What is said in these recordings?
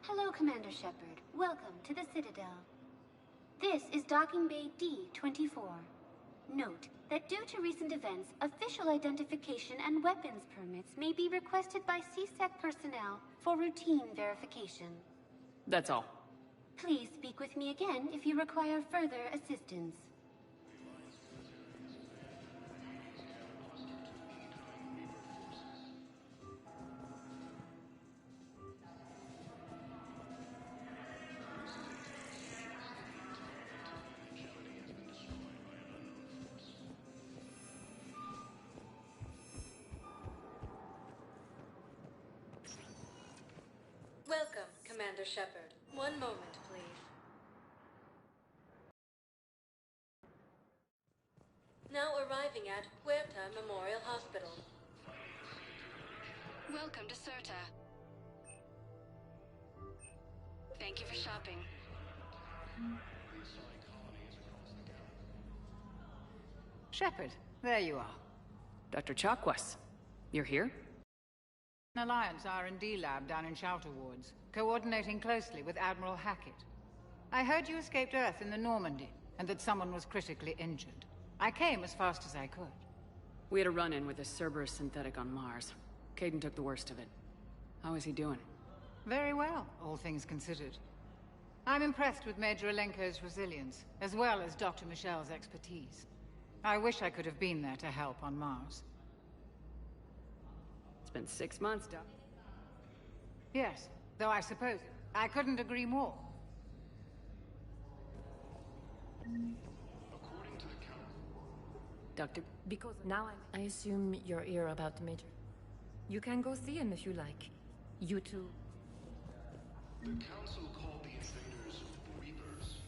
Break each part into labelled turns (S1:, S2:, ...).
S1: Hello, Commander Shepard. Welcome to the Citadel. This is Docking Bay D-24. Note that due to recent events, official identification and weapons permits may be requested by CSEC personnel for routine verification.
S2: That's all.
S1: Please speak with me again if you require further assistance.
S3: Welcome, Commander Shepard. One moment, please. Now arriving at Huerta Memorial Hospital.
S4: Welcome to Serta. Thank you for shopping.
S2: Shepard, there you are. Dr. Chakwas, you're here? An Alliance R&D lab down in Shelter Wards, coordinating closely with Admiral Hackett. I heard you escaped Earth in the Normandy, and that someone was critically injured. I came as fast as I could.
S5: We had a run-in with a Cerberus synthetic on Mars. Caden took the worst of it. How is he doing?
S2: Very well, all things considered. I'm impressed with Major Alenko's resilience, as well as Dr. Michelle's expertise. I wish I could have been there to help on Mars.
S5: It's been 6 months, Doc.
S2: Yes, though I suppose I couldn't agree more.
S6: According to the count.
S5: Doctor,
S7: Because now I assume you're here about the Major. You can go see him if you like. You too.
S6: The Council called the invaders Reapers.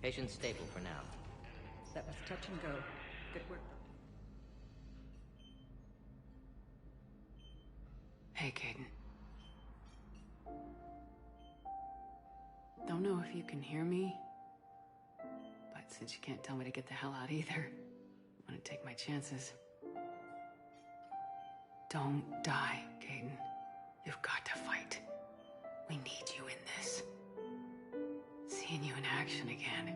S8: Patient stable for now.
S9: That was touch and go. Good work.
S5: Hey, Caden. Don't know if you can hear me, but since you can't tell me to get the hell out either, I'm gonna take my chances. Don't die, Caden. You've got to fight. We need you in this. Seeing you in action again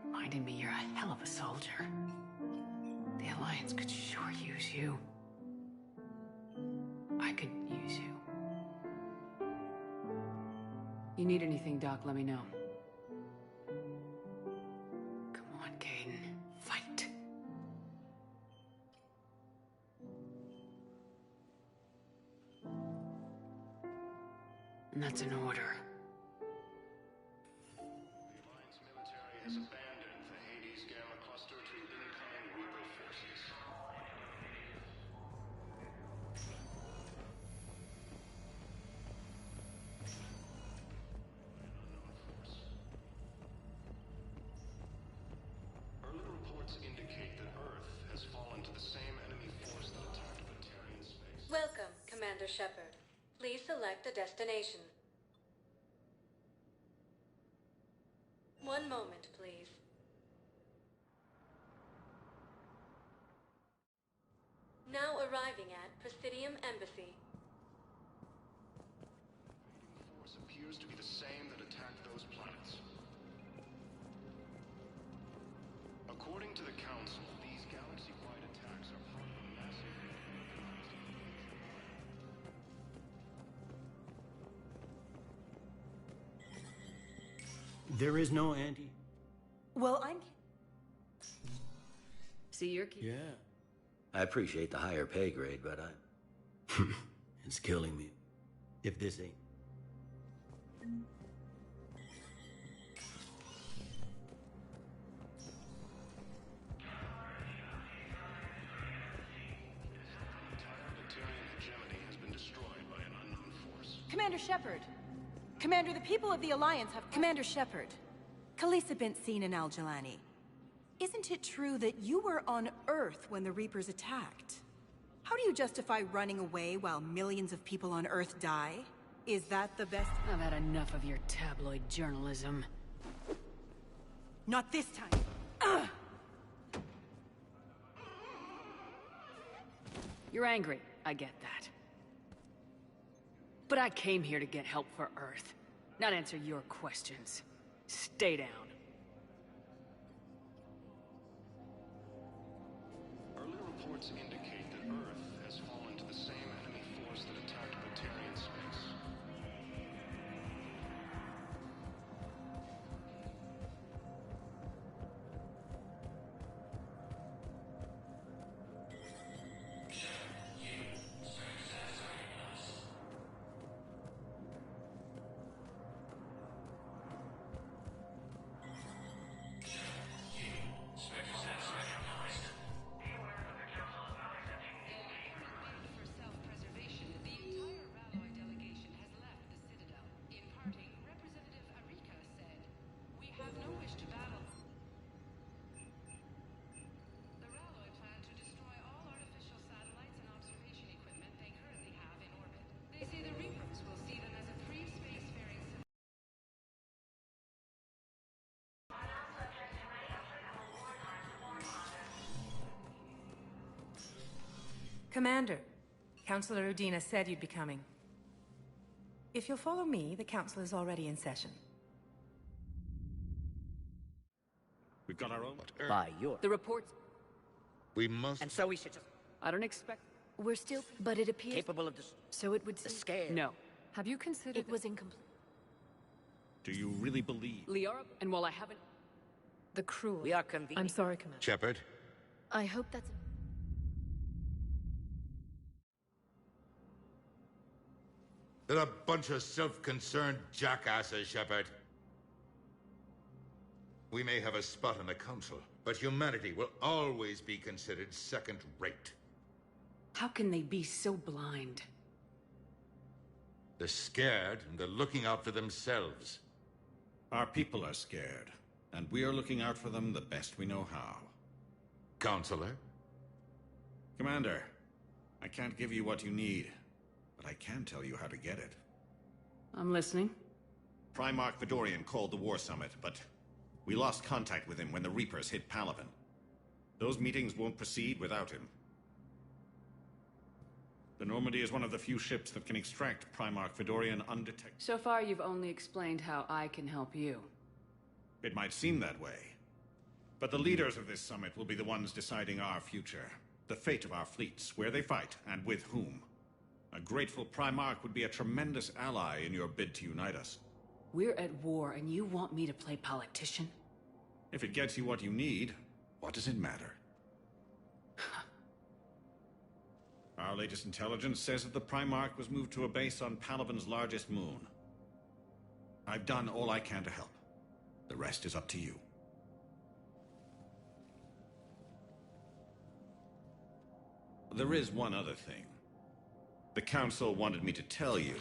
S5: reminded me you're a hell of a soldier. The Alliance could sure use you. I could use you. You need anything, Doc, let me know. Come on, Caden. Fight. And that's an order.
S6: The Alliance military has abandoned the Hades Gamma cluster to incoming Reaper forces. Early reports indicate that Earth has fallen to the same enemy force that attacked Batarian space.
S3: Welcome, Commander Shepard. Please select a destination. One moment, please. Now arriving at Presidium Embassy.
S6: The force appears to be the same that attacked those planets. According to the Council, these galaxy-wide attacks are part of a massive
S10: There is no anti...
S9: Well, I'm...
S5: See your key.
S10: Yeah.
S8: I appreciate the higher pay grade, but
S10: It's killing me. If this ain't...
S6: Batarian hegemony has been destroyed by an unknown force.
S9: Commander Shepard! Commander, the people of the Alliance have... Commander Shepard, Khaleesi bint seen in Al-Jalani. Isn't it true that you were on Earth when the Reapers attacked? How do you justify running away while millions of people on Earth die? Is that the best...
S5: I've had enough of your tabloid journalism.
S9: Not this time! Ugh!
S5: You're angry, I get that. But I came here to get help for Earth, not answer your questions. Stay down.
S6: Early reports indicate that Earth has fallen to the same enemy force that attacked Batarian space.
S9: Commander, Councillor Udina said you'd be coming. If you'll follow me, the council is already in session.
S6: We've got our own.
S11: By your...
S12: The reports...
S11: We must... And so we should just...
S12: I don't expect...
S7: We're still... But it appears...
S11: Capable of this...
S7: So it would seem...
S11: Scared.
S12: No.
S7: Have you considered... It was incomplete.
S6: Do you really believe?
S12: Liara, and while I haven't...
S7: The crew...
S11: We are convenient.
S7: I'm sorry, Commander.
S6: Shepard?
S7: I hope that's...
S13: They're a bunch of self-concerned jackasses, Shepard. We may have a spot in the council, but humanity will always be considered second-rate.
S5: How can they be so blind?
S13: They're scared, and they're looking out for themselves.
S6: Our people are scared, and we are looking out for them the best we know how.
S13: Counselor?
S6: Commander, I can't give you what you need, but I can tell you how to get it.
S5: I'm listening.
S6: Primarch Fedorian called the War Summit, but we lost contact with him when the Reapers hit Palaven. Those meetings won't proceed without him. The Normandy is one of the few ships that can extract Primarch Fedorian undetected.
S5: So far, you've only explained how I can help you.
S6: It might seem that way, but the leaders of this summit will be the ones deciding our future, the fate of our fleets, where they fight, and with whom. A grateful Primarch would be a tremendous ally in your bid to unite us.
S5: We're at war, and you want me to play politician?
S6: If it gets you what you need, what does it matter? Our latest intelligence says that the Primarch was moved to a base on Palaven's largest moon. I've done all I can to help. The rest is up to you. There is one other thing. The Council wanted me to tell you,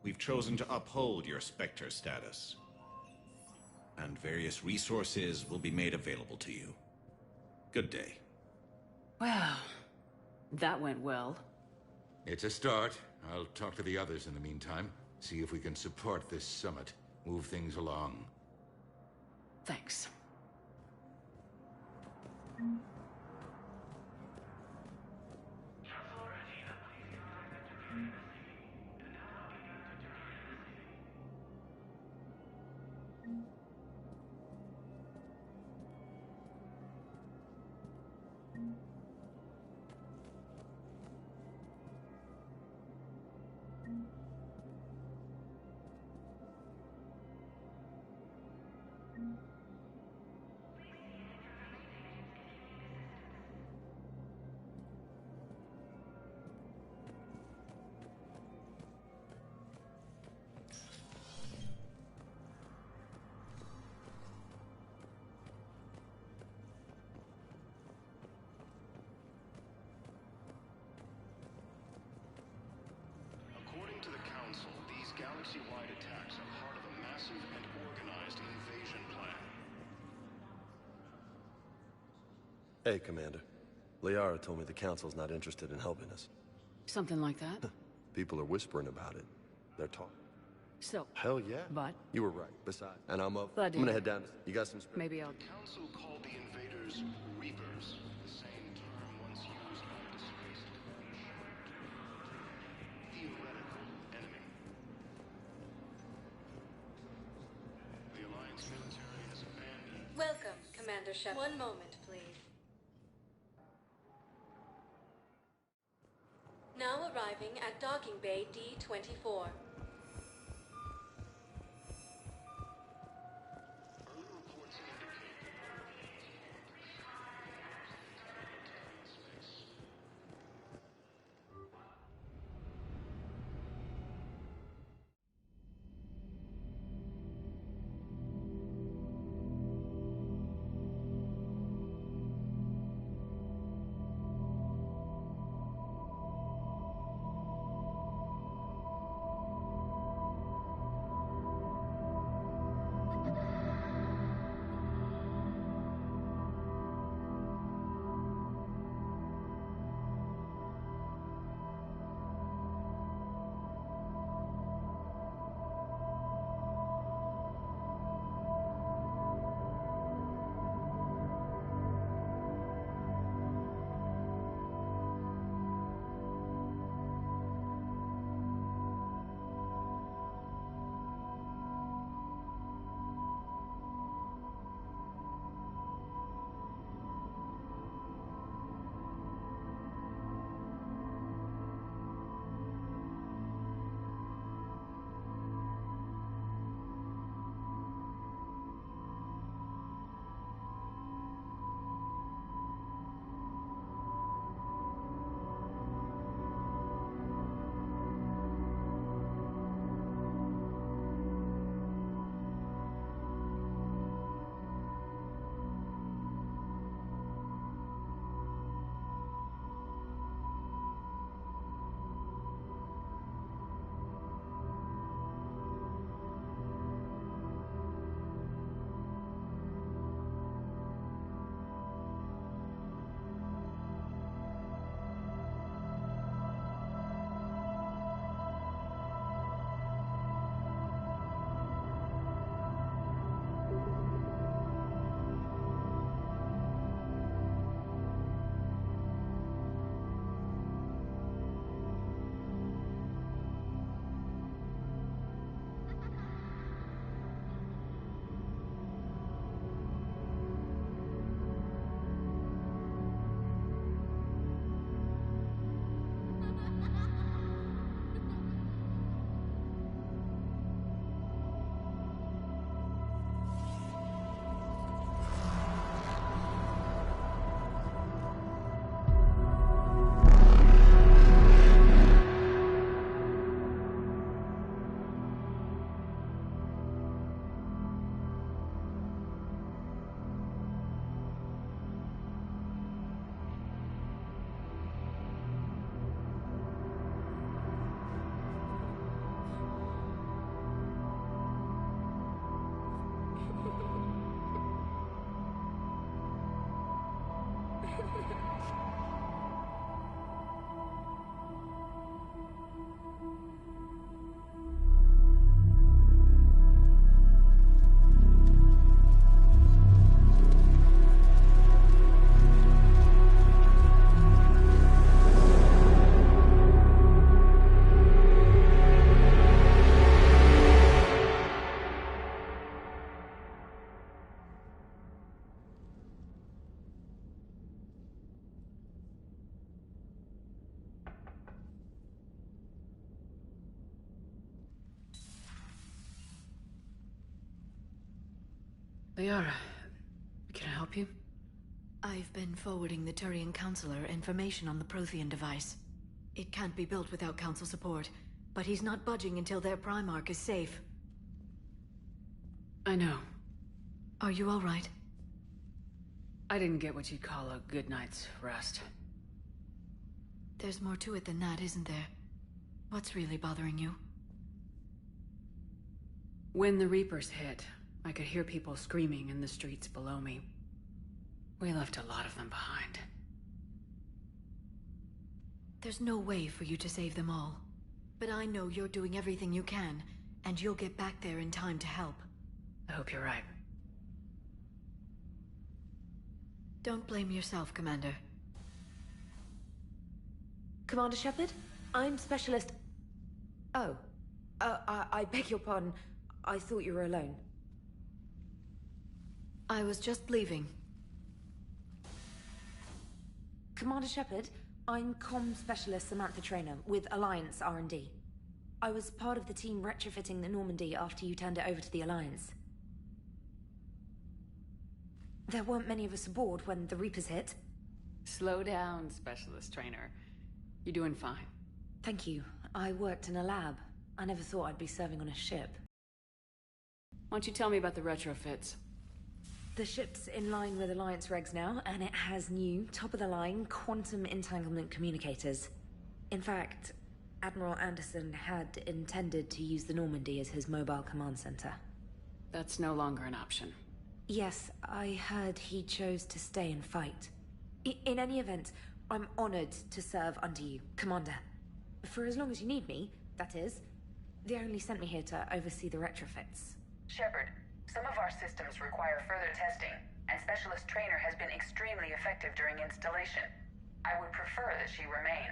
S6: we've chosen to uphold your Spectre status. And various resources will be made available to you. Good day.
S5: Well, that went well.
S13: It's a start. I'll talk to the others in the meantime. See if we can support this summit. Move things along.
S5: Thanks.
S6: According to the Council, these galaxy-wide attacks are part of a massive and organized invasion plan.
S10: Hey, Commander. Liara told me the Council's not interested in helping us.
S5: Something like that?
S10: People are whispering about it. They're talking.
S5: So...
S10: Hell yeah.
S5: But?
S10: You were right. Besides, and I'm up.
S5: Glad to
S10: I'm gonna
S5: hear.
S10: head down. You got some...
S5: Maybe I'll...
S6: The Council called the invaders Reapers, the same term once used by a disgraced theoretical enemy. The Alliance military has abandoned...
S3: Welcome, Commander Shepard. One moment, please. Now arriving at Docking Bay D-24.
S6: Early reports indicate that Earth has space.
S5: Liara, can I help you?
S7: I've been forwarding the Turian Counselor information on the Prothean device. It can't be built without Council support, but he's not budging until their Primarch is safe.
S5: I know.
S7: Are you all right?
S5: I didn't get what you'd call a good night's rest.
S7: There's more to it than that, isn't there? What's really bothering you?
S5: When the Reapers hit, I could hear people screaming in the streets below me. We left a lot of them behind.
S7: There's no way for you to save them all. But I know you're doing everything you can, and you'll get back there in time to help.
S5: I hope you're right.
S7: Don't blame yourself, Commander.
S12: Commander Shepard? I'm Specialist... Oh. I beg your pardon. I thought you were alone.
S7: I was just leaving.
S12: Commander Shepard, I'm Comm Specialist Samantha Traynor with Alliance R&D. I was part of the team retrofitting the Normandy after you turned it over to the Alliance. There weren't many of us aboard when the Reapers hit.
S5: Slow down, Specialist Trainer. You're doing fine.
S12: Thank you. I worked in a lab. I never thought I'd be serving on a ship.
S5: Why don't you tell me about the retrofits?
S12: The ship's in line with Alliance regs now, and it has new, top-of-the-line, quantum entanglement communicators. In fact, Admiral Anderson had intended to use the Normandy as his mobile command center.
S5: That's no longer an option.
S12: Yes, I heard he chose to stay and fight. In any event, I'm honored to serve under you, Commander. For as long as you need me, that is. They only sent me here to oversee the retrofits.
S14: Shepard, some of our systems require further testing, and Specialist Trainer has been extremely effective during installation. I would prefer that she remain.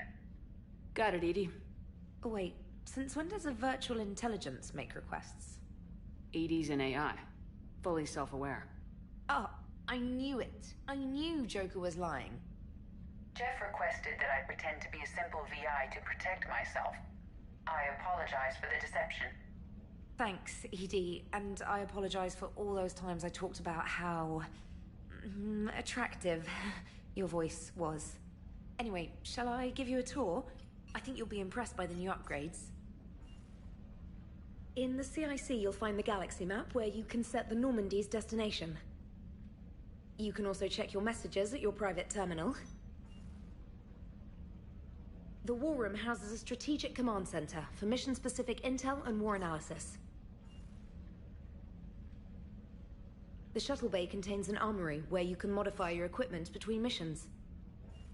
S5: Got it, EDI.
S12: Oh, wait. Since when does a virtual intelligence make requests?
S5: EDI's an AI. Fully self-aware.
S12: Oh, I knew it. I knew Joker was lying.
S14: Jeff requested that I pretend to be a simple VI to protect myself. I apologize for the deception.
S12: Thanks, ED, and I apologize for all those times I talked about how... attractive your voice was. Anyway, shall I give you a tour? I think you'll be impressed by the new upgrades. In the CIC, you'll find the galaxy map where you can set the Normandy's destination. You can also check your messages at your private terminal. The War Room houses a strategic command center for mission-specific intel and war analysis. The shuttle bay contains an armory where you can modify your equipment between missions.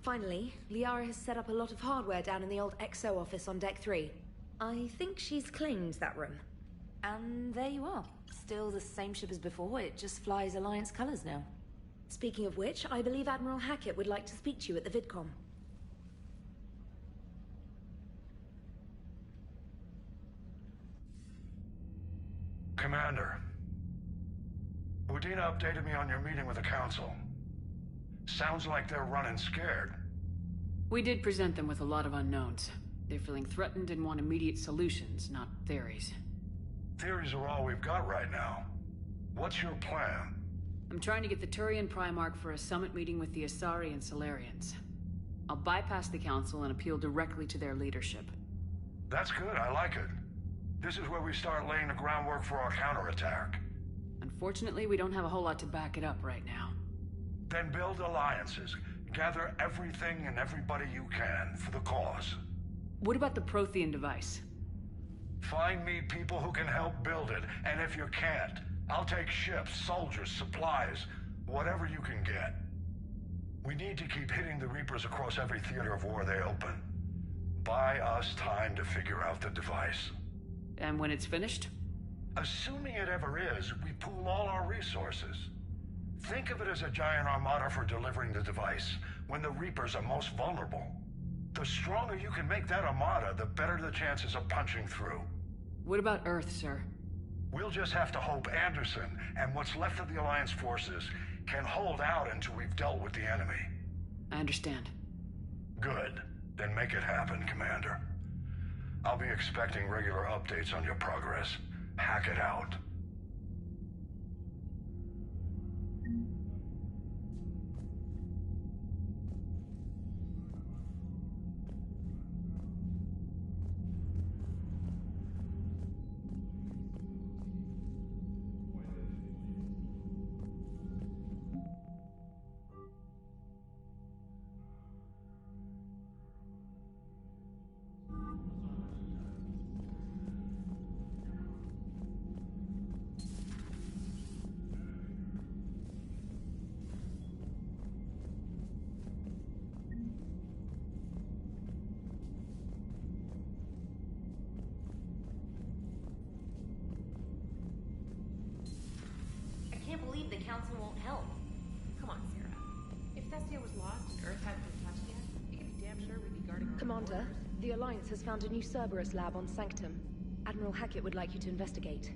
S12: Finally, Liara has set up a lot of hardware down in the old XO office on Deck 3. I think she's claimed that room. And there you are. Still the same ship as before, it just flies Alliance colors now. Speaking of which, I believe Admiral Hackett would like to speak to you at the VidCom.
S15: Commander, Udina updated me on your meeting with the Council. Sounds like they're running scared.
S5: We did present them with a lot of unknowns. They're feeling threatened and want immediate solutions, not theories.
S15: Theories are all we've got right now. What's your plan?
S5: I'm trying to get the Turian Primarch for a summit meeting with the Asari and Solarians. I'll bypass the Council and appeal directly to their leadership.
S15: That's good, I like it. This is where we start laying the groundwork for our counterattack.
S5: Unfortunately, we don't have a whole lot to back it up right now.
S15: Then build alliances. Gather everything and everybody you can for the cause.
S5: What about the Prothean device?
S15: Find me people who can help build it, and if you can't, I'll take ships, soldiers, supplies, whatever you can get. We need to keep hitting the Reapers across every theater of war they open. Buy us time to figure out the device.
S5: And when it's finished?
S15: Assuming it ever is, we pool all our resources. Think of it as a giant armada for delivering the device, when the Reapers are most vulnerable. The stronger you can make that armada, the better the chances of punching through.
S5: What about Earth, sir?
S15: We'll just have to hope Anderson, and what's left of the Alliance forces, can hold out until we've dealt with the enemy.
S5: I understand.
S15: Good. Then make it happen, Commander. I'll be expecting regular updates on your progress. Hack it out.
S16: won't help. Come on, Sarah. If Thestia was lost and Earth hadn't been touched yet, you can be damn sure we'd be guarding our
S12: Commander,
S16: borders.
S12: the Alliance has found a new Cerberus lab on Sanctum. Admiral Hackett would like you to investigate.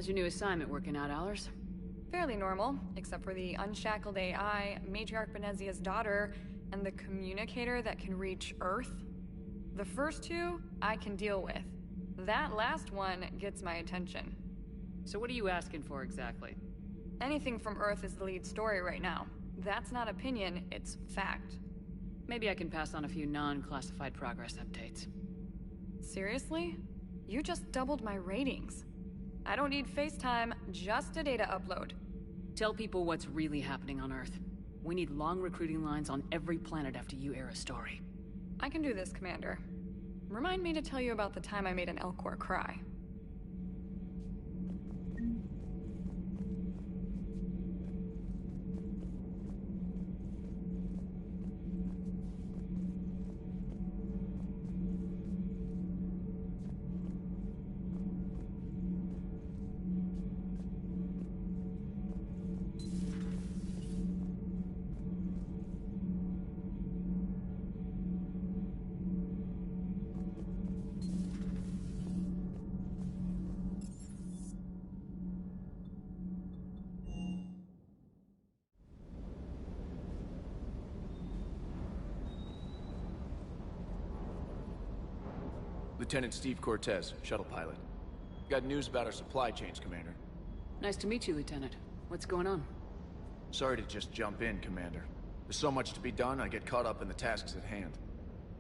S5: How's your new assignment working out, Allers?
S17: Fairly normal, except for the unshackled AI, Matriarch Benezia's daughter, and the communicator that can reach Earth. The first two, I can deal with. That last one gets my attention.
S5: So what are you asking for exactly?
S17: Anything from Earth is the lead story right now. That's not opinion, it's fact.
S5: Maybe I can pass on a few non-classified progress updates.
S17: Seriously? You just doubled my ratings. I don't need FaceTime, just a data upload.
S5: Tell people what's really happening on Earth. We need long recruiting lines on every planet after you air a story.
S17: I can do this, Commander. Remind me to tell you about the time I made an Elcor cry.
S18: Lieutenant Steve Cortez, shuttle pilot. Got news about our supply chains, Commander.
S5: Nice to meet you, Lieutenant. What's going on?
S18: Sorry to just jump in, Commander. There's so much to be done, I get caught up in the tasks at hand.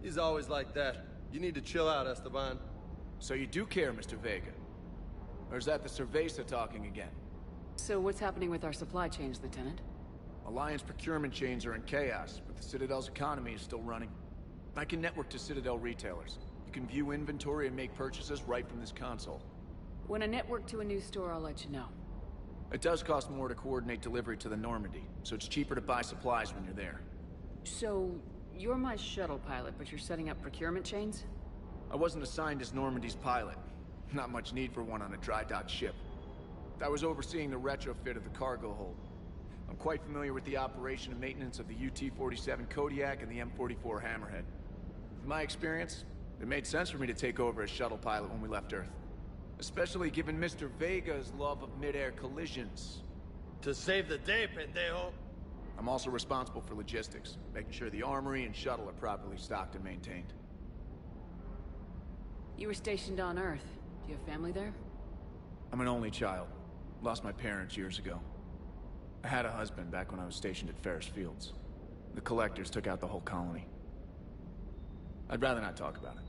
S10: He's always like that. You need to chill out, Esteban.
S18: So you do care, Mr. Vega? Or is that the Cerveza talking again?
S5: So what's happening with our supply chains, Lieutenant?
S18: Alliance procurement chains are in chaos, but the Citadel's economy is still running. I can network to Citadel retailers. You can view inventory and make purchases right from this console.
S5: When I network to a new store, I'll let you know.
S18: It does cost more to coordinate delivery to the Normandy, so it's cheaper to buy supplies when you're there.
S5: So, you're my shuttle pilot, but you're setting up procurement chains?
S18: I wasn't assigned as Normandy's pilot. Not much need for one on a dry dock ship. I was overseeing the retrofit of the cargo hold. I'm quite familiar with the operation and maintenance of the UT-47 Kodiak and the M44 Hammerhead. With my experience, it made sense for me to take over as shuttle pilot when we left Earth. Especially given Mr. Vega's love of mid-air collisions.
S10: To save the day, pendejo!
S18: I'm also responsible for logistics, making sure the armory and shuttle are properly stocked and maintained.
S5: You were stationed on Earth. Do you have family there?
S18: I'm an only child. Lost my parents years ago. I had a husband back when I was stationed at Ferris Fields. The Collectors took out the whole colony. I'd rather not talk about it.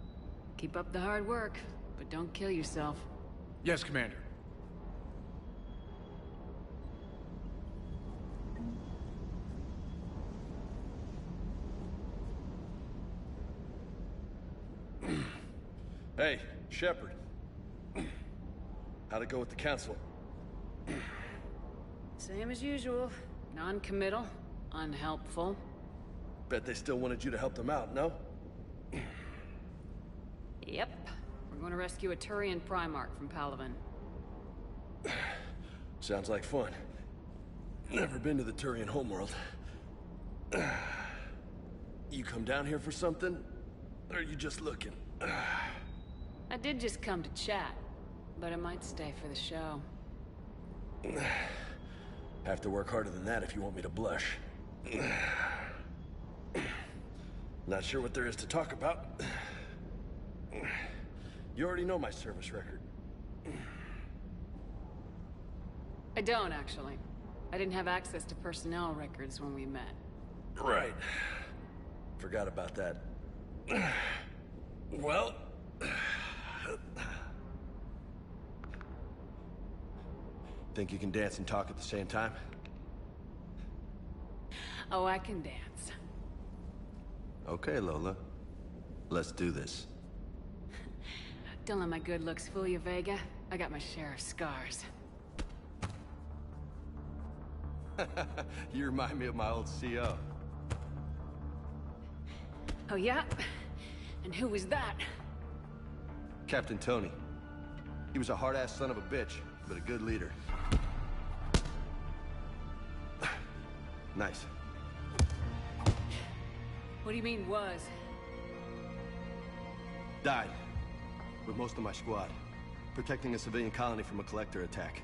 S5: Keep up the hard work, but don't kill yourself.
S18: Yes, Commander.
S10: Hey, Shepard. How'd it go with the Council?
S5: Same as usual. Non-committal, unhelpful.
S10: Bet they still wanted you to help them out, no?
S5: Yep. We're going to rescue a Turian Primarch from Palaven.
S10: Sounds like fun. Never been to the Turian homeworld. You come down here for something? Or are you just looking?
S5: I did just come to chat, but I might stay for the show.
S10: Have to work harder than that if you want me to blush. Not sure what there is to talk about. You already know my service record.
S5: I don't, actually. I didn't have access to personnel records when we met.
S10: Right. Forgot about that. Well... Think you can dance and talk at the same time?
S5: Oh, I can dance.
S10: Okay, Lola. Let's do this.
S5: Don't let my good looks fool you, Vega. I got my share of scars.
S10: You remind me of my old CO.
S5: Oh, yeah? And who was that?
S10: Captain Tony. He was a hard-ass son of a bitch, but a good leader. Nice.
S5: What do you mean, was?
S10: Died. With most of my squad. Protecting a civilian colony from a collector attack.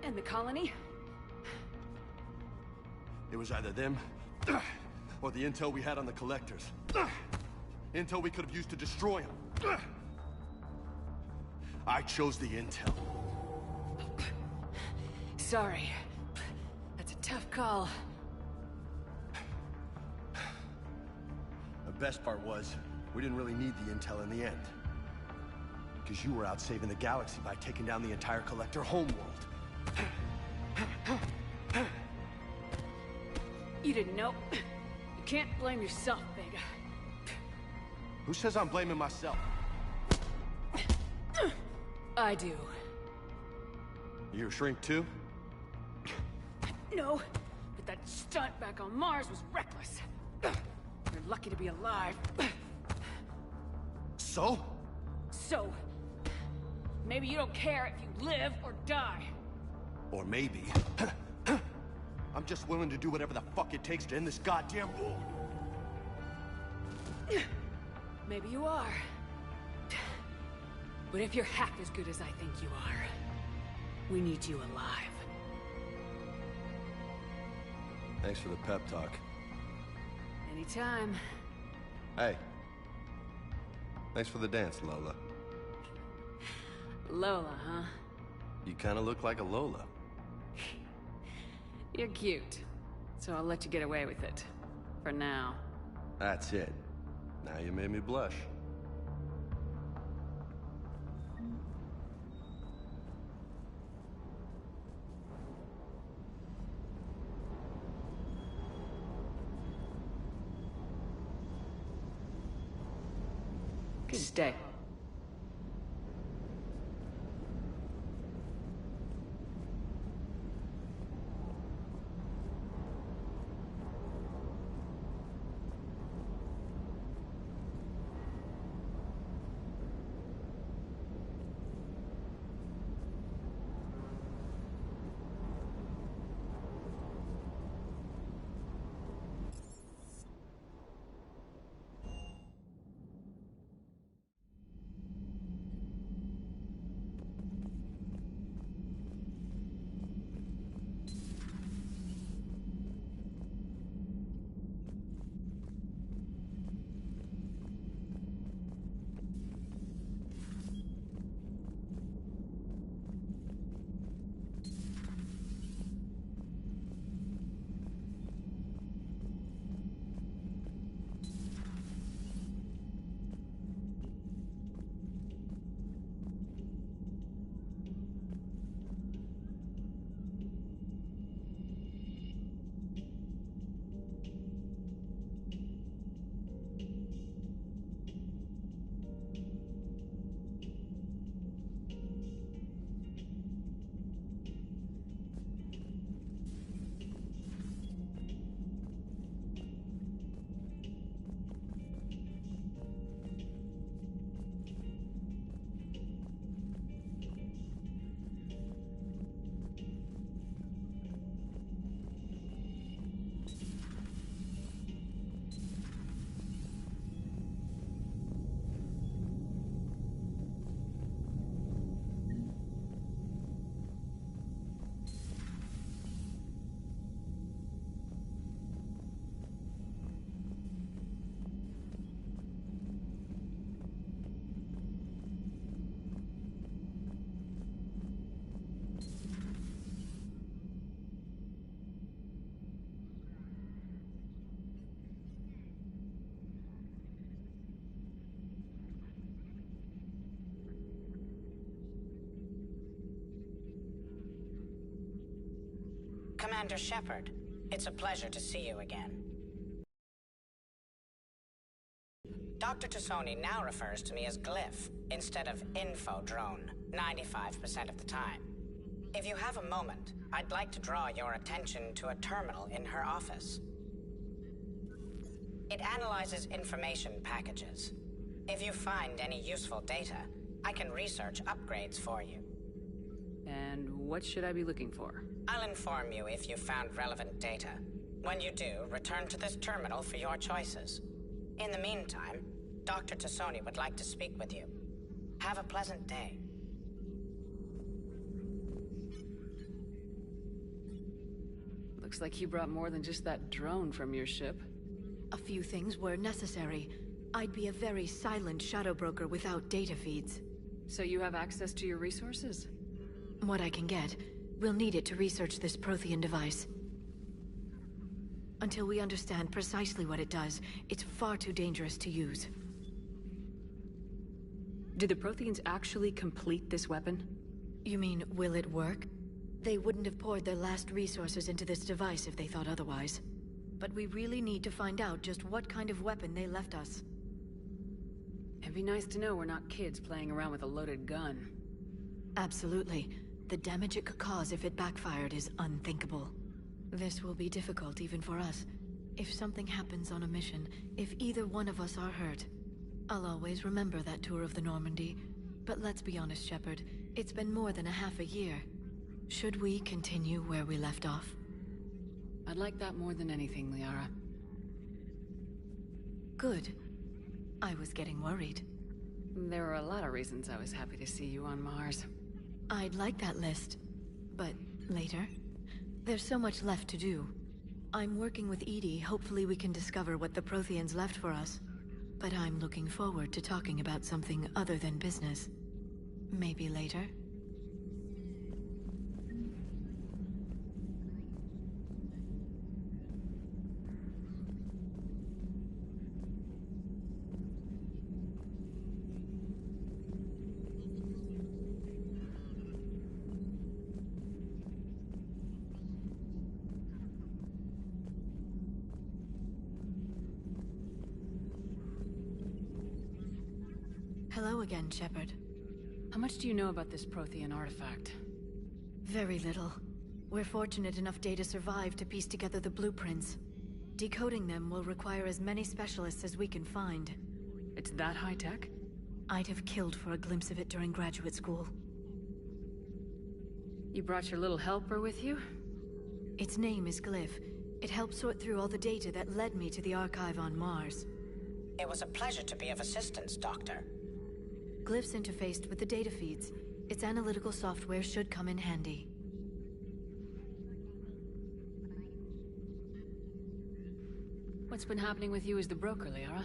S5: And the colony?
S10: It was either them, or the intel we had on the collectors. Intel we could have used to destroy them. I chose the intel.
S5: Sorry. That's a tough call.
S10: The best part was, we didn't really need the intel in the end. Because you were out saving the galaxy by taking down the entire collector homeworld.
S5: You didn't know. You can't blame yourself, Vega.
S10: Who says I'm blaming myself?
S5: I do.
S10: You're a shrink too?
S5: No, but that stunt back on Mars was reckless. You're lucky to be alive.
S10: So?
S5: So, maybe you don't care if you live or die.
S10: Or maybe... I'm just willing to do whatever the fuck it takes to end this goddamn war.
S5: Maybe you are. But if you're half as good as I think you are, we need you alive.
S10: Thanks for the pep talk.
S5: Anytime.
S10: Hey. Thanks for the dance, Lola.
S5: Lola, huh?
S10: You kind of look like a Lola.
S5: You're cute, so I'll let you get away with it. For now.
S10: That's it. Now you made me blush.
S5: Stay.
S19: Commander Shepard, it's a pleasure to see you again. Dr. Tassoni now refers to me as Glyph instead of Info Drone 95% of the time. If you have a moment, I'd like to draw your attention to a terminal in her office. It analyzes information packages. If you find any useful data, I can research upgrades for you.
S5: And what should I be looking for?
S19: I'll inform you if you've found relevant data. When you do, return to this terminal for your choices. In the meantime, Dr. Tassoni would like to speak with you. Have a pleasant day.
S5: Looks like you brought more than just that drone from your ship.
S7: A few things were necessary. I'd be a very silent shadow broker without data feeds.
S5: So you have access to your resources?
S7: What I can get. We'll need it to research this Prothean device. Until we understand precisely what it does, it's far too dangerous to use.
S5: Did the Protheans actually complete this weapon?
S7: You mean, will it work? They wouldn't have poured their last resources into this device if they thought otherwise. But we really need to find out just what kind of weapon they left us.
S5: It'd be nice to know we're not kids playing around with a loaded gun.
S7: Absolutely. The damage it could cause if it backfired is unthinkable. This will be difficult even for us. If something happens on a mission, if either one of us are hurt, I'll always remember that tour of the Normandy. But let's be honest, Shepard. It's been more than a half a year. Should we continue where we left off?
S5: I'd like that more than anything, Liara.
S7: Good. I was getting worried.
S5: There were a lot of reasons I was happy to see you on Mars.
S7: I'd like that list. But later? There's so much left to do. I'm working with Edie. Hopefully we can discover what the Protheans left for us. But I'm looking forward to talking about something other than business. Maybe later? Hello again, Shepard.
S5: How much do you know about this Prothean artifact?
S7: Very little. We're fortunate enough Data survived to piece together the blueprints. Decoding them will require as many specialists as we can find.
S5: It's that high-tech?
S7: I'd have killed for a glimpse of it during graduate school.
S5: You brought your little helper with you?
S7: Its name is Glyph. It helped sort through all the data that led me to the archive on Mars.
S19: It was a pleasure to be of assistance, Doctor.
S7: Glyph's interfaced with the data feeds. Its analytical software should come in handy.
S5: What's been happening with you as the broker, Liara?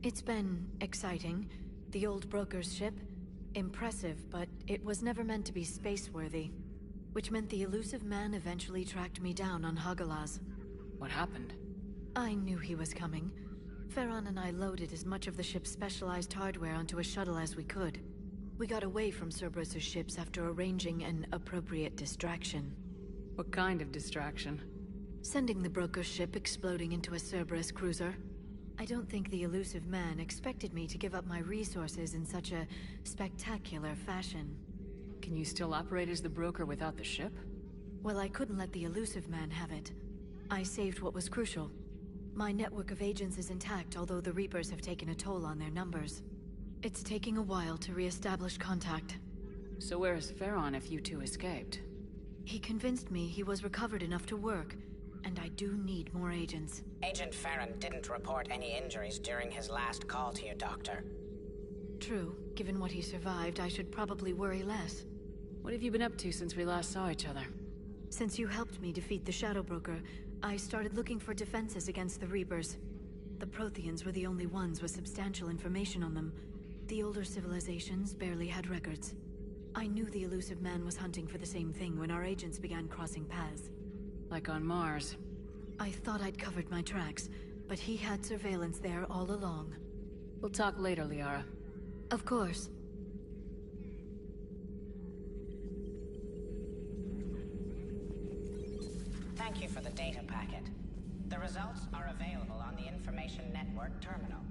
S7: It's been exciting. The old broker's ship? Impressive, but it was never meant to be space-worthy. Which meant the elusive man eventually tracked me down on Hagalaz.
S5: What happened?
S7: I knew he was coming. Farron and I loaded as much of the ship's specialized hardware onto a shuttle as we could. We got away from Cerberus's ships after arranging an appropriate distraction.
S5: What kind of distraction?
S7: Sending the broker's ship exploding into a Cerberus cruiser. I don't think the elusive man expected me to give up my resources in such a spectacular fashion.
S5: Can you still operate as the broker without the ship?
S7: Well, I couldn't let the elusive man have it. I saved what was crucial. My network of agents is intact, although the Reapers have taken a toll on their numbers. It's taking a while to re-establish contact.
S5: So where is Farron if you two escaped?
S7: He convinced me he was recovered enough to work, and I do need more agents.
S19: Agent Farron didn't report any injuries during his last call to you, Doctor.
S7: True. Given what he survived, I should probably worry less.
S5: What have you been up to since we last saw each other?
S7: Since you helped me defeat the Shadow Broker, I started looking for defenses against the Reapers. The Protheans were the only ones with substantial information on them. The older civilizations barely had records. I knew the elusive man was hunting for the same thing when our agents began crossing paths.
S5: Like on Mars.
S7: I thought I'd covered my tracks, but he had surveillance there all along.
S5: We'll talk later, Liara.
S7: Of course.
S19: Thank you for the data packet. The results are available on the Information Network terminal.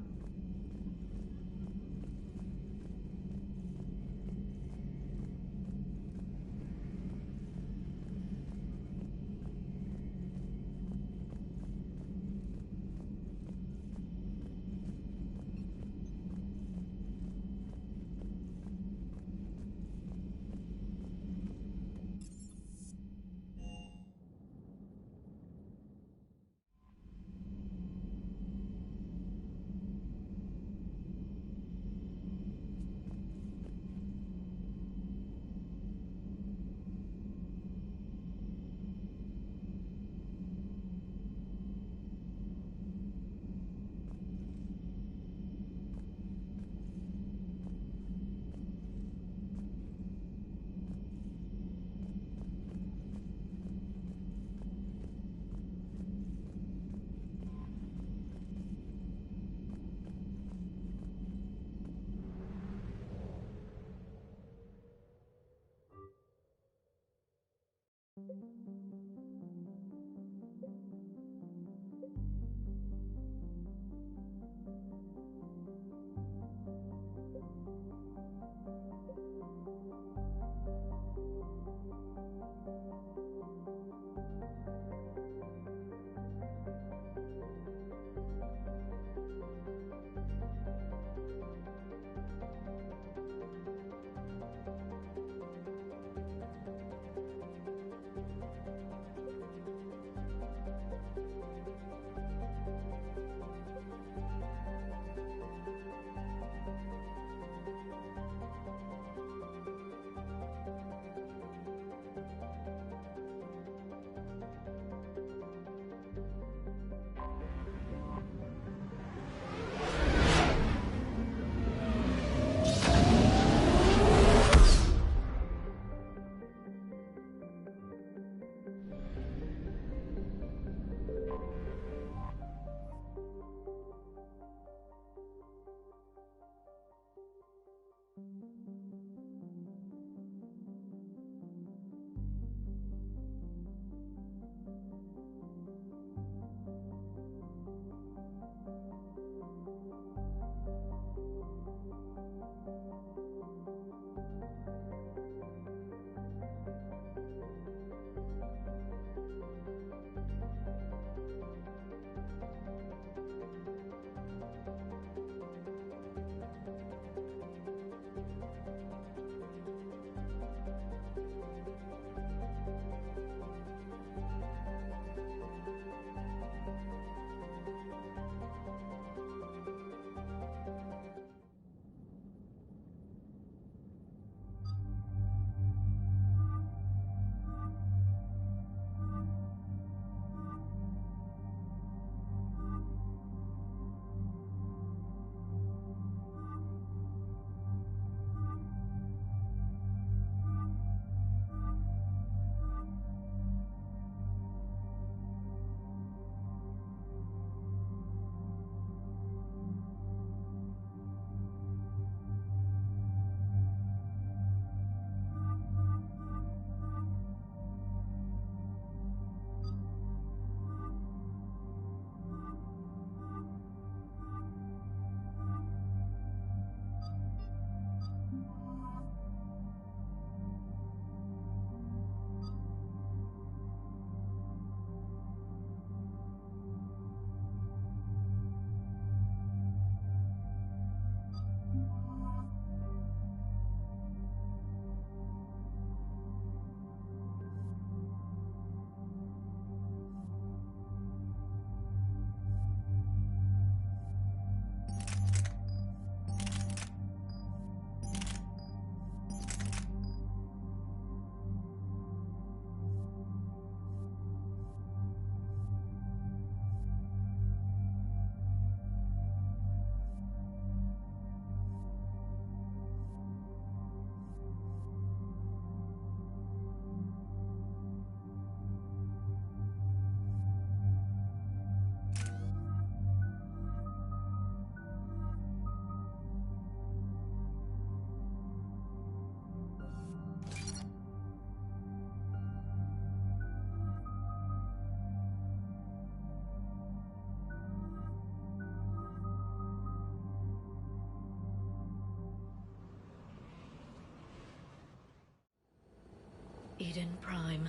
S7: Eden Prime.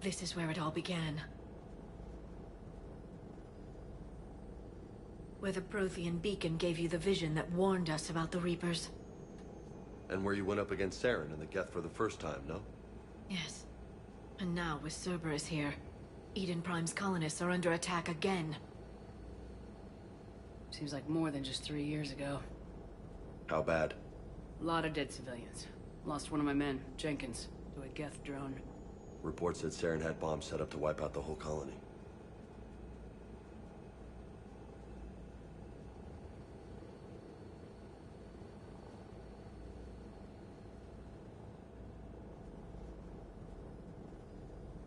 S7: This is where it all began. Where the Prothean beacon gave you the vision that warned us about the Reapers.
S10: And where you went up against Saren and the Geth for the first time, no?
S7: Yes. And now, with Cerberus here, Eden Prime's colonists are under attack again.
S5: Seems like more than just 3 years ago.
S10: How bad?
S5: A lot of dead civilians. Lost one of my men, Jenkins, to a Geth drone.
S10: Reports said Saren had bombs set up to wipe out the whole colony.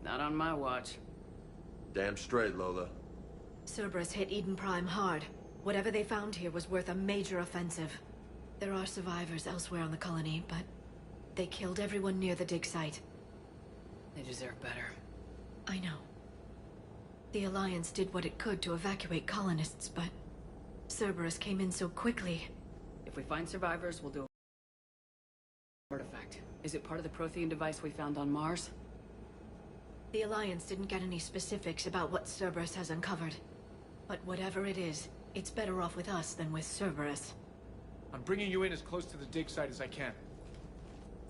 S5: Not on my watch.
S10: Damn straight, Lola.
S7: Cerberus hit Eden Prime hard. Whatever they found here was worth a major offensive. There are survivors elsewhere on the colony, but they killed everyone near the dig site.
S5: They deserve better.
S7: I know. The Alliance did what it could to evacuate colonists, but Cerberus came in so quickly.
S5: If we find survivors, we'll do a artifact. Is it part of the Prothean device we found on Mars?
S7: The Alliance didn't get any specifics about what Cerberus has uncovered. But whatever it is, it's better off with us than with Cerberus.
S18: I'm bringing you in as close to the dig site as I can.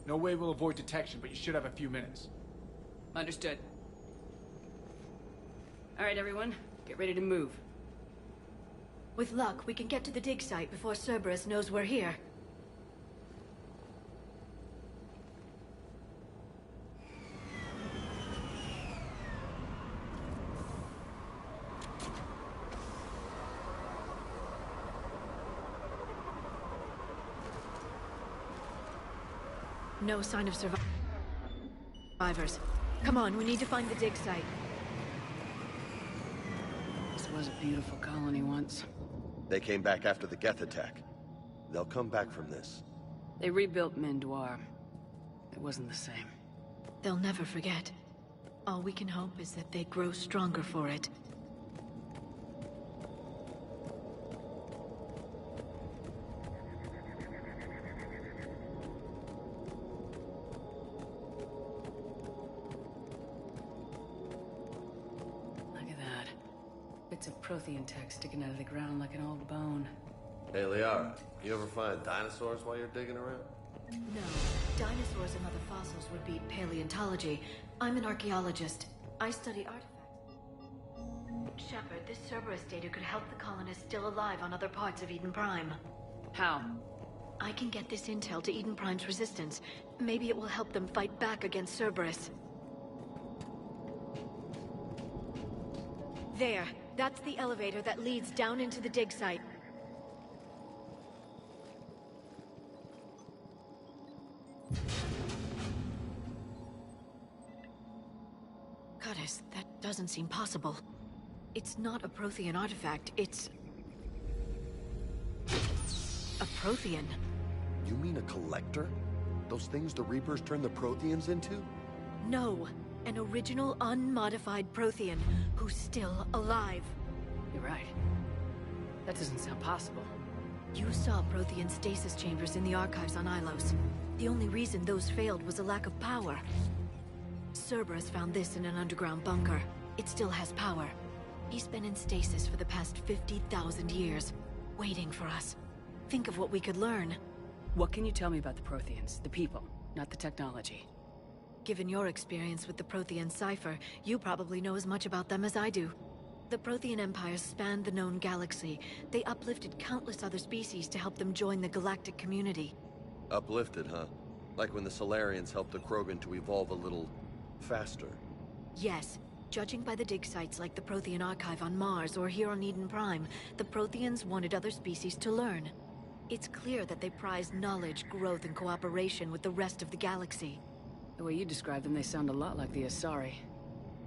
S18: No way we'll avoid detection, but you should have a few minutes.
S5: Understood. All right, everyone. Get ready to move.
S7: With luck, we can get to the dig site before Cerberus knows we're here. No sign of survivors. Come on, we need to find the dig site.
S5: This was a beautiful colony once.
S10: They came back after the Geth attack. They'll come back from this.
S5: They rebuilt Mendoir. It wasn't the same.
S7: They'll never forget. All we can hope is that they grow stronger for it.
S5: It's a Prothean tech sticking out of the ground like an old bone.
S20: Hey, Liara, you ever find dinosaurs while you're digging around?
S7: No. Dinosaurs and other fossils would be paleontology. I'm an archaeologist. I study artifacts. Shepard, this Cerberus data could help the colonists still alive on other parts of Eden Prime.
S5: How?
S7: I can get this intel to Eden Prime's resistance. Maybe it will help them fight back against Cerberus. There. That's the elevator that leads down into the dig site. Goddess, that doesn't seem possible. It's not a Prothean artifact, it's... a Prothean.
S10: You mean a collector? Those things the Reapers turned the Protheans into?
S7: No, an original unmodified Prothean who's still alive.
S5: You're right. That doesn't sound possible.
S7: You saw Prothean stasis chambers in the archives on Ilos. The only reason those failed was a lack of power. Cerberus found this in an underground bunker. It still has power. He's been in stasis for the past 50,000 years, waiting for us. Think of what we could learn.
S5: What can you tell me about the Protheans? The people, not the technology.
S7: Given your experience with the Prothean cipher, you probably know as much about them as I do. The Prothean Empire spanned the known galaxy. They uplifted countless other species to help them join the galactic community.
S20: Uplifted, huh? Like when the Solarians helped the Krogan to evolve a little... faster.
S7: Yes. Judging by the dig sites like the Prothean Archive on Mars or here on Eden Prime, the Protheans wanted other species to learn. It's clear that they prize knowledge, growth, and cooperation with the rest of the galaxy.
S5: The way you describe them, they sound a lot like the Asari.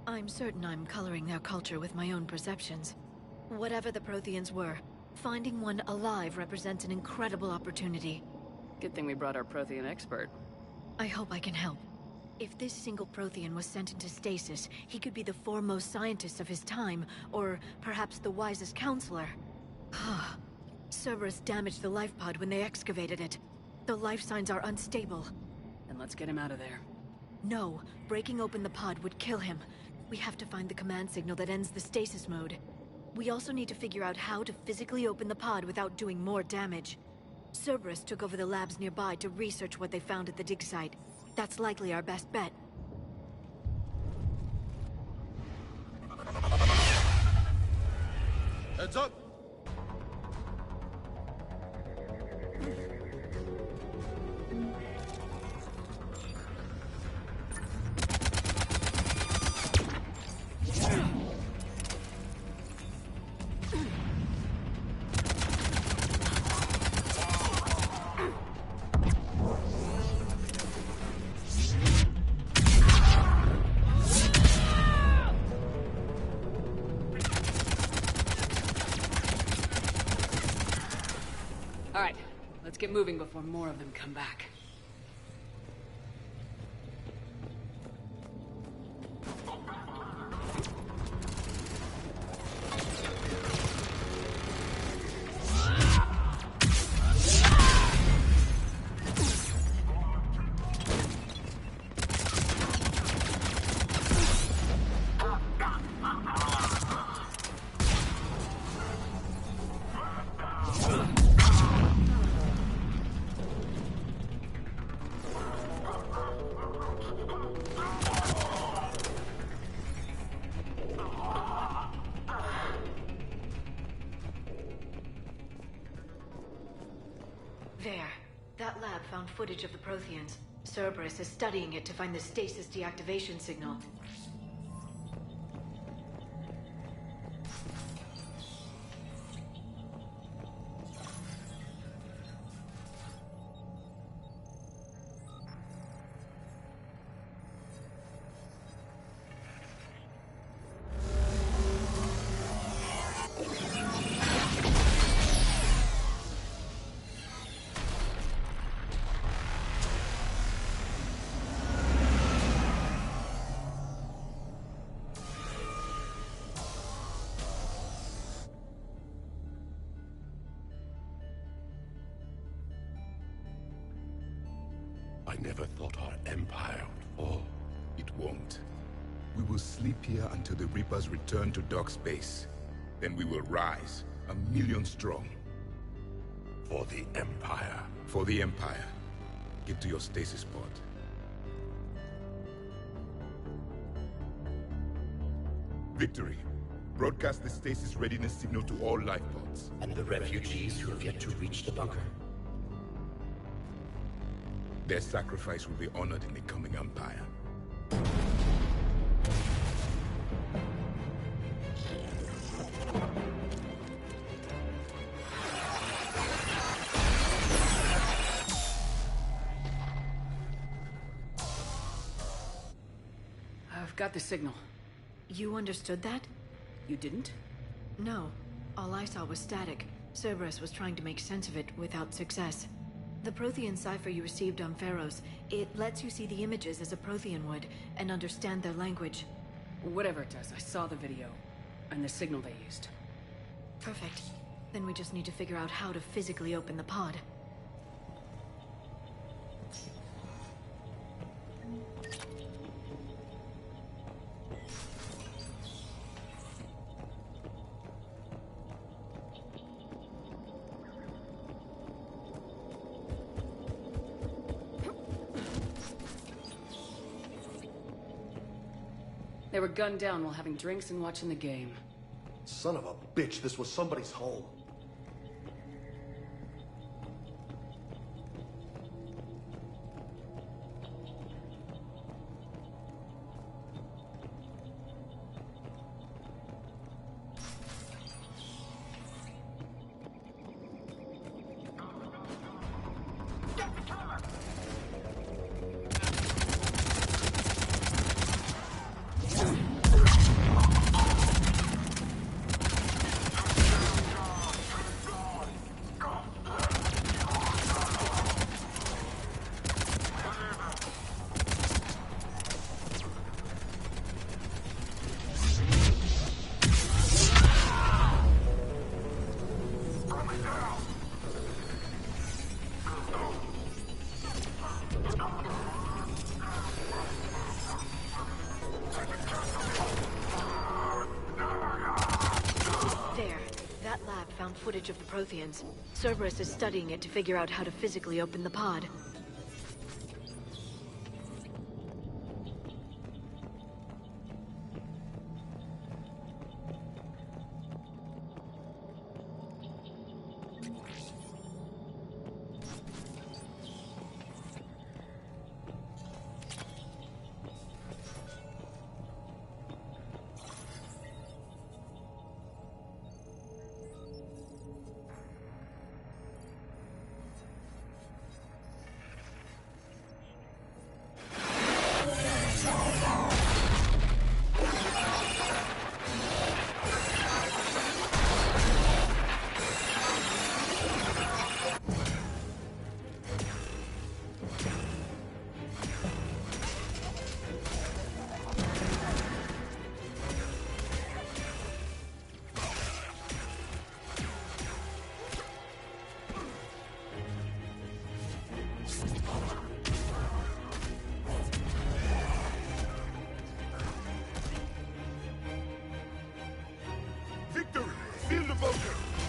S7: I'm certain I'm coloring their culture with my own perceptions. Whatever the Protheans were, finding one alive represents an incredible opportunity.
S5: Good thing we brought our Prothean expert.
S7: I hope I can help. If this single Prothean was sent into stasis, he could be the foremost scientist of his time, or perhaps the wisest counselor. Cerberus damaged the life pod when they excavated it. The life signs are unstable.
S5: Then let's get him out of there.
S7: No, breaking open the pod would kill him. We have to find the command signal that ends the stasis mode. We also need to figure out how to physically open the pod without doing more damage. Cerberus took over the labs nearby to research what they found at the dig site. That's likely our best bet.
S20: Heads up!
S5: Let's get moving before more of them come back.
S7: That lab found footage of the Protheans. Cerberus is studying it to find the stasis deactivation signal.
S21: I never thought our empire would fall. It won't. We will sleep here until the Reapers return to dock space.
S1: Then we will rise, 1,000,000 strong.
S21: For the Empire.
S1: For the Empire. Get to your stasis pod. Victory. Broadcast the stasis readiness signal to all life pods.
S21: And the refugees who have yet to reach the bunker.
S1: Their sacrifice will be honored in the coming Empire.
S5: I've got the signal.
S7: You understood that?
S5: You didn't?
S7: No. All I saw was static. Cerberus was trying to make sense of it without success. The Prothean cipher you received on Pharaohs, it lets you see the images as a Prothean would, and understand their language.
S5: Whatever it does, I saw the video, and the signal they used.
S7: Perfect. Then we just need to figure out how to physically open the pod.
S5: They were gunned down while having drinks and watching the game.
S10: Son of a bitch, this was somebody's home.
S7: Footage of the Protheans. Cerberus is studying it to figure out how to physically open the pod.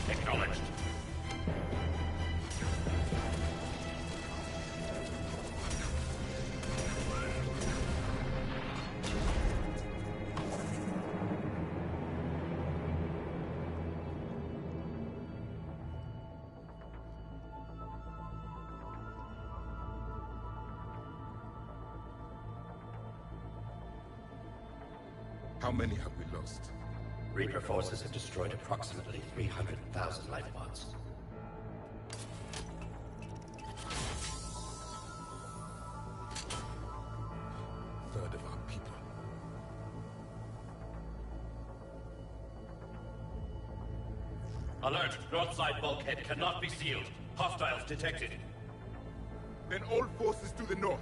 S21: Acknowledged.
S1: How many have we lost?
S21: Reaper forces have destroyed approximately 300,000 life pods.
S1: Third of our people.
S21: Alert! North side bulkhead cannot be sealed. Hostiles detected.
S1: Then all forces to the north.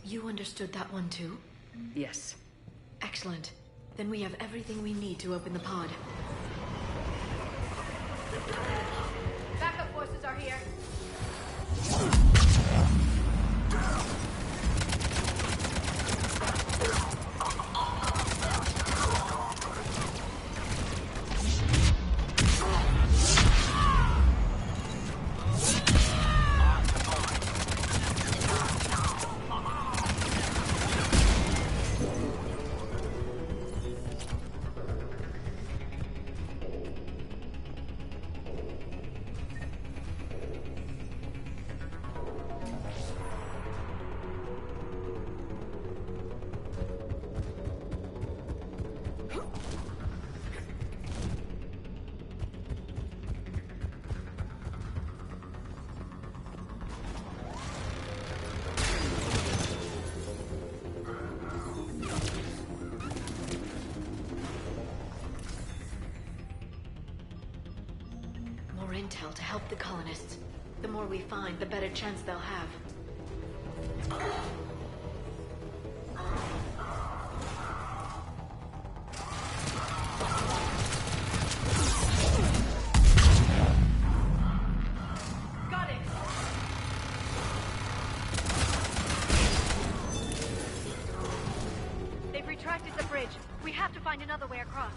S7: You understood that one too?
S5: Yes.
S7: Excellent. Then we have everything we need to open the pod.
S9: Backup forces are here.
S7: intel to help the colonists. The more we find, the better chance they'll have.
S9: Got it!
S4: They've retracted the bridge. We have to find another way across.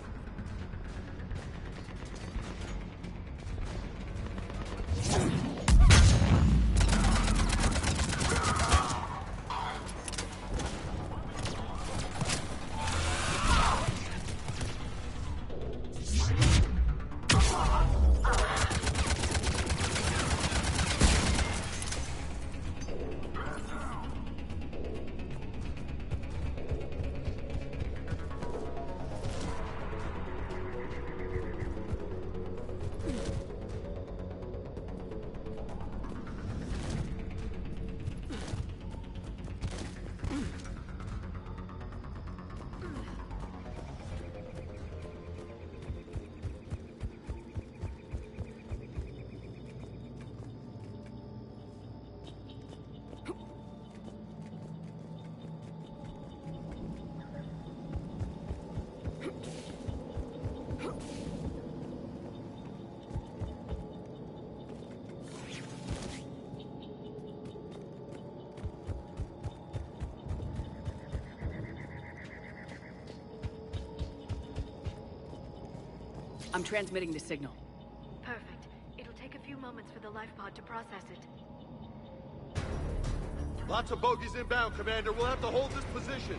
S5: I'm transmitting the signal.
S4: Perfect. It'll take a few moments for the life pod to process it.
S10: Lots of bogies inbound, Commander. We'll have to hold this position.